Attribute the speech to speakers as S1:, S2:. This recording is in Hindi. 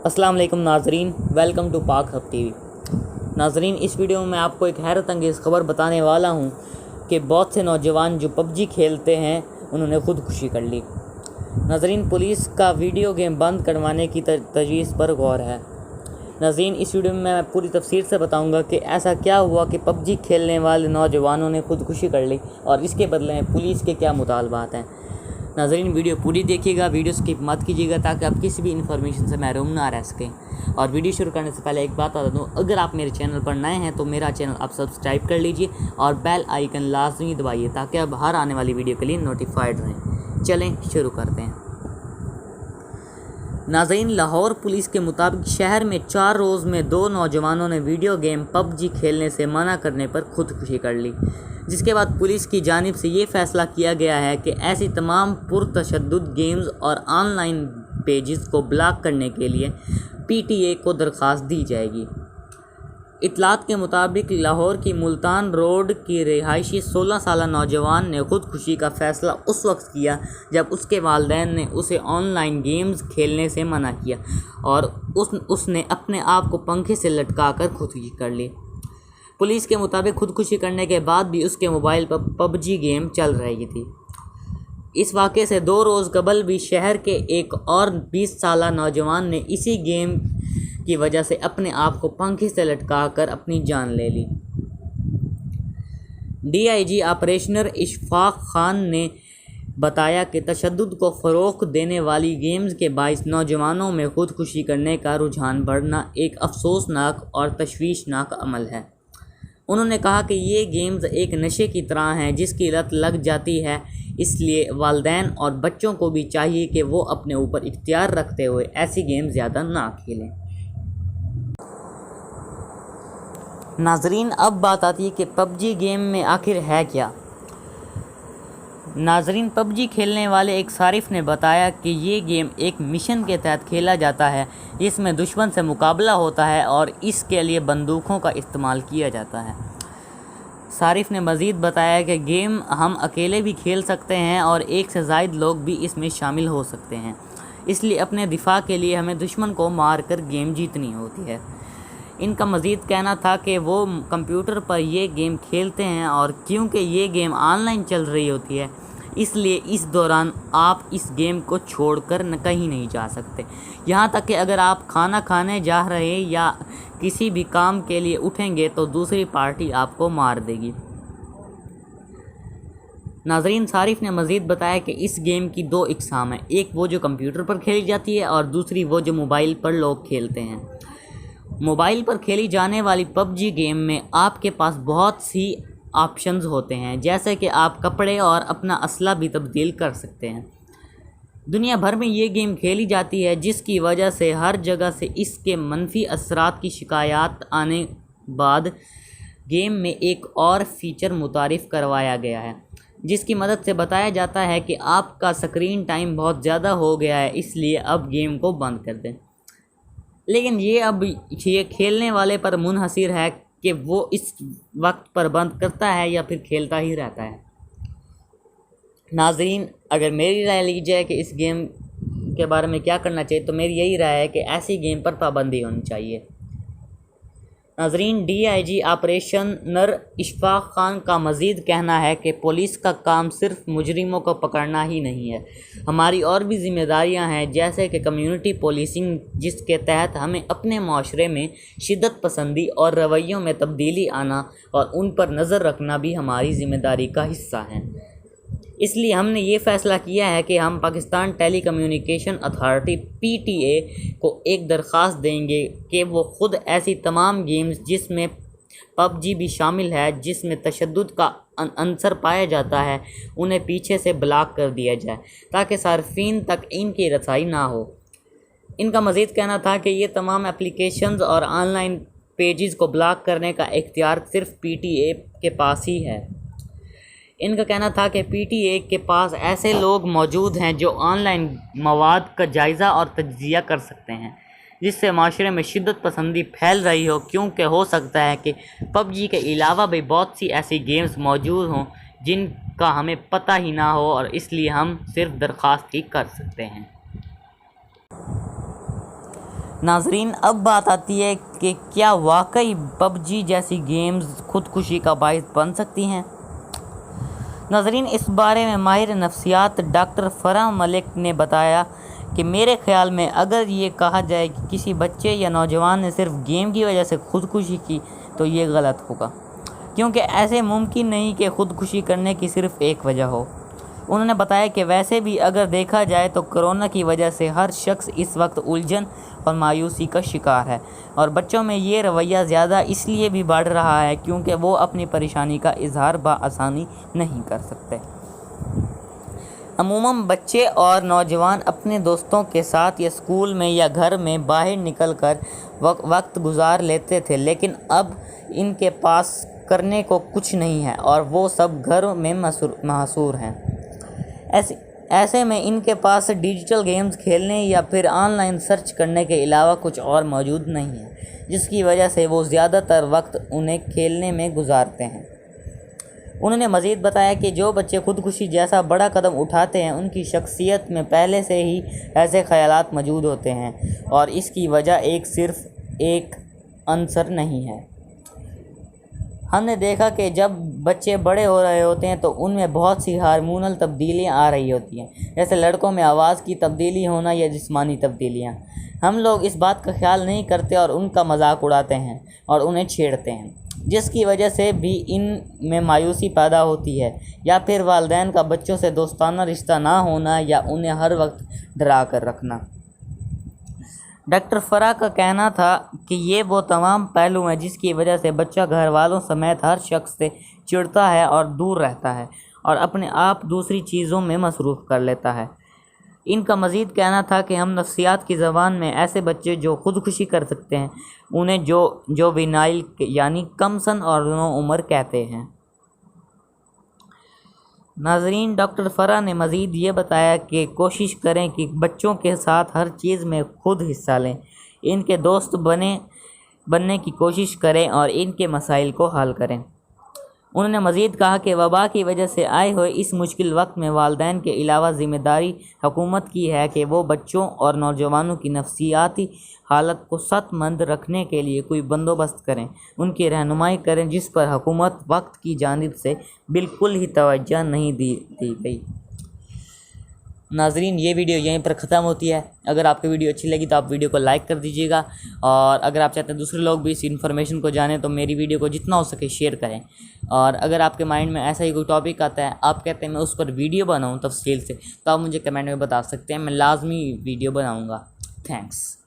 S1: अस्सलाम वालेकुम नाजरीन, वेलकम टू पाक हब टीवी। नाजरीन, इस वीडियो में मैं आपको एक हैरत अंगेज़ खबर बताने वाला हूं कि बहुत से नौजवान जो पबजी खेलते हैं उन्होंने खुदकुशी कर ली। नाजरीन, पुलिस का वीडियो गेम बंद करवाने की तजवीज़ पर गौर है। नाजरीन, इस वीडियो में मैं पूरी तफसील से बताऊंगा कि ऐसा क्या हुआ कि पबजी खेलने वाले नौजवानों ने खुदकुशी कर ली और इसके बदले में पुलिस के क्या मुतालबात हैं। नाज़रीन, वीडियो पूरी देखिएगा, वीडियो स्किप मत कीजिएगा ताकि आप किसी भी इन्फॉर्मेशन से महरूम ना रह सकें। और वीडियो शुरू करने से पहले एक बात बता दूँ, अगर आप मेरे चैनल पर नए हैं तो मेरा चैनल आप सब्सक्राइब कर लीजिए और बेल आइकन लाजमी दबाइए ताकि आप हर आने वाली वीडियो के लिए नोटिफाइड रहें। चलें शुरू करते हैं। नाज़रीन, लाहौर पुलिस के मुताबिक शहर में 4 रोज़ में 2 नौजवानों ने वीडियो गेम पबजी खेलने से मना करने पर खुदकुशी कर ली, जिसके बाद पुलिस की जानिब से ये फ़ैसला किया गया है कि ऐसी तमाम पुरतशद्दुद गेम्स और ऑनलाइन पेजेस को ब्लॉक करने के लिए PTA को दरख्वास्त दी जाएगी। इतलात के मुताबिक लाहौर की मुल्तान रोड की रिहायशी 16 साला नौजवान ने खुदकुशी का फ़ैसला उस वक्त किया जब उसके वालिदैन ने उसे ऑनलाइन गेम्स खेलने से मना किया और उसने अपने आप को पंखे से लटका कर खुदकुशी कर ली। पुलिस के मुताबिक खुदकुशी करने के बाद भी उसके मोबाइल पर पबजी गेम चल रही थी। इस वाक़े से 2 रोज़ कबल भी शहर के एक और 20 साला नौजवान ने इसी गेम की वजह से अपने आप को पंखे से लटका कर अपनी जान ले ली। DIG ऑपरेशनर इशफाक खान ने बताया कि तशद्दुद को फ़रोग़ देने वाली गेम्स के बाइस नौजवानों में खुदकुशी करने का रुझान बढ़ना एक अफसोसनाक और तशवीशनाक अमल है। उन्होंने कहा कि ये गेम्स एक नशे की तरह हैं जिसकी लत लग जाती है, इसलिए वालिदैन और बच्चों को भी चाहिए कि वो अपने ऊपर इख्तियार रखते हुए ऐसी गेम ज़्यादा ना खेलें। नाजरीन, अब बात आती है कि पबजी गेम में आखिर है क्या। नाजरीन, पबजी खेलने वाले एक सारिफ ने बताया कि ये गेम एक मिशन के तहत खेला जाता है जिसमें दुश्मन से मुकाबला होता है और इसके लिए बंदूकों का इस्तेमाल किया जाता है। सारिफ ने मज़ीद बताया कि गेम हम अकेले भी खेल सकते हैं और एक से ज़ायद लोग भी इसमें शामिल हो सकते हैं, इसलिए अपने दिफा के लिए हमें दुश्मन को मार कर गेम जीतनी होती है। इनका मज़ीद कहना था कि वो कंप्यूटर पर ये गेम खेलते हैं और क्योंकि ये गेम ऑनलाइन चल रही होती है इसलिए इस दौरान आप इस गेम को छोड़कर कहीं नहीं जा सकते। यहाँ तक कि अगर आप खाना खाने जा रहे या किसी भी काम के लिए उठेंगे तो दूसरी पार्टी आपको मार देगी। नाज़रीन, सारिफ ने मज़ीद बताया कि इस गेम की 2 इक़साम हैं, एक वो जो कंप्यूटर पर खेली जाती है और दूसरी वो जो मोबाइल पर लोग खेलते हैं। मोबाइल पर खेली जाने वाली पबजी गेम में आपके पास बहुत सी ऑप्शंस होते हैं, जैसे कि आप कपड़े और अपना असला भी तब्दील कर सकते हैं। दुनिया भर में ये गेम खेली जाती है जिसकी वजह से हर जगह से इसके मनफी असरात की शिकायत आने बाद गेम में एक और फीचर मुतारिफ़ करवाया गया है जिसकी मदद से बताया जाता है कि आपका स्क्रीन टाइम बहुत ज़्यादा हो गया है, इसलिए अब गेम को बंद कर दें। लेकिन ये खेलने वाले पर मुनहसिर है कि वो इस वक्त पर बंद करता है या फिर खेलता ही रहता है। नाज़रीन, अगर मेरी राय ली जाए कि इस गेम के बारे में क्या करना चाहिए तो मेरी यही राय है कि ऐसी गेम पर पाबंदी होनी चाहिए। नाज़रीन, DIG ऑपरेशनर इशफाक खान का मज़ीद कहना है कि पुलिस का काम सिर्फ मुजरिमों को पकड़ना ही नहीं है, हमारी और भी ज़िम्मेदारियां हैं जैसे कि कम्युनिटी पोलिसिंग, जिसके तहत हमें अपने माशरे में शिद्दत पसंदी और रवैयों में तब्दीली आना और उन पर नज़र रखना भी हमारी ज़िम्मेदारी का हिस्सा है। इसलिए हमने ये फ़ैसला किया है कि हम Pakistan Telecommunication Authority PTA को एक दरख्वास्त देंगे कि वो ख़ुद ऐसी तमाम गेम्स जिसमें पबजी भी शामिल है जिसमें तशद्दुद का अंसर पाया जाता है उन्हें पीछे से ब्लॉक कर दिया जाए ताकि सार्फिन तक इनकी रसाई ना हो। इनका मज़ीद कहना था कि ये तमाम एप्लीकेशंस और ऑनलाइन पेजेस को ब्लॉक करने का इख्तियार सिर्फ PTA के पास ही है। इनका कहना था कि PTA के पास ऐसे लोग मौजूद हैं जो ऑनलाइन मवाद का जायज़ा और तज्ज़िया कर सकते हैं जिससे माशरे में शिद्दत पसंदी फैल रही हो, क्योंकि हो सकता है कि पबजी के अलावा भी बहुत सी ऐसी गेम्स मौजूद हों जिनका हमें पता ही ना हो और इसलिए हम सिर्फ दरख्वास्त ही कर सकते हैं। नाजरीन, अब बात आती है कि क्या वाकई पबजी जैसी गेम्स खुदकुशी का बायस बन सकती हैं। नाजरीन, इस बारे में माहिर नफ्सियात डॉक्टर फराह मलिक ने बताया कि मेरे ख्याल में अगर ये कहा जाए कि किसी बच्चे या नौजवान ने सिर्फ गेम की वजह से खुदकुशी की तो ये गलत होगा, क्योंकि ऐसे मुमकिन नहीं कि खुदकुशी करने की सिर्फ एक वजह हो। उन्होंने बताया कि वैसे भी अगर देखा जाए तो कोरोना की वजह से हर शख्स इस वक्त उलझन और मायूसी का शिकार है, और बच्चों में ये रवैया ज़्यादा इसलिए भी बढ़ रहा है क्योंकि वो अपनी परेशानी का इजहार बआसानी नहीं कर सकते। अमूमन बच्चे और नौजवान अपने दोस्तों के साथ या स्कूल में या घर में बाहर निकल कर वक्त गुजार लेते थे, लेकिन अब इनके पास करने को कुछ नहीं है और वो सब घर में महसूर हैं। ऐसे में इनके पास डिजिटल गेम्स खेलने या फिर ऑनलाइन सर्च करने के अलावा कुछ और मौजूद नहीं है, जिसकी वजह से वो ज़्यादातर वक्त उन्हें खेलने में गुजारते हैं। उन्होंने मज़ीद बताया कि जो बच्चे खुदकुशी जैसा बड़ा कदम उठाते हैं उनकी शख्सियत में पहले से ही ऐसे ख़यालात मौजूद होते हैं, और इसकी वजह सिर्फ एक अंसर नहीं है। हमने देखा कि जब बच्चे बड़े हो रहे होते हैं तो उनमें बहुत सी हार्मोनल तब्दीलियां आ रही होती हैं, जैसे लड़कों में आवाज़ की तब्दीली होना या जिस्मानी तब्दीलियां। हम लोग इस बात का ख्याल नहीं करते और उनका मजाक उड़ाते हैं और उन्हें छेड़ते हैं, जिसकी वजह से भी इन में मायूसी पैदा होती है, या फिर वालिदैन का बच्चों से दोस्ताना रिश्ता ना होना या उन्हें हर वक्त डरा कर रखना। डॉक्टर फराह का कहना था कि ये वो तमाम पहलू हैं जिसकी वजह से बच्चा घर वालों समेत हर शख्स से चिढ़ता है और दूर रहता है और अपने आप दूसरी चीज़ों में मसरूफ़ कर लेता है। इनका मज़ीद कहना था कि हम नफ्सियात की ज़बान में ऐसे बच्चे जो खुदकुशी कर सकते हैं उन्हें जुवेनाइल यानी कम सन और नो उम्र कहते हैं। नाजरीन, डॉक्टर फराह ने मज़ीद ये बताया कि कोशिश करें कि बच्चों के साथ हर चीज़ में खुद हिस्सा लें, इनके दोस्त बनने की कोशिश करें और इनके मसाइल को हल करें। उन्होंने मज़ीद कहा कि वबा की वजह से आए हुए इस मुश्किल वक्त में वालिदैन के अलावा ज़िम्मेदारी हुकूमत की है कि वो बच्चों और नौजवानों की नफ्सियाती हालत को सेहतमंद रखने के लिए कोई बंदोबस्त करें, उनकी रहनुमाई करें, जिस पर हुकूमत वक्त की जानिब से बिल्कुल ही तवज्जो नहीं दी गई। नाजरीन, ये वीडियो यहीं पर ख़त्म होती है। अगर आपको वीडियो अच्छी लगी तो आप वीडियो को लाइक कर दीजिएगा, और अगर आप चाहते हैं दूसरे लोग भी इस इन्फॉर्मेशन को जानें तो मेरी वीडियो को जितना हो सके शेयर करें। और अगर आपके माइंड में ऐसा ही कोई टॉपिक आता है, आप कहते हैं मैं उस पर वीडियो बनाऊं तफसील से, तो आप मुझे कमेंट में बता सकते हैं, मैं लाजमी वीडियो बनाऊँगा। थैंक्स।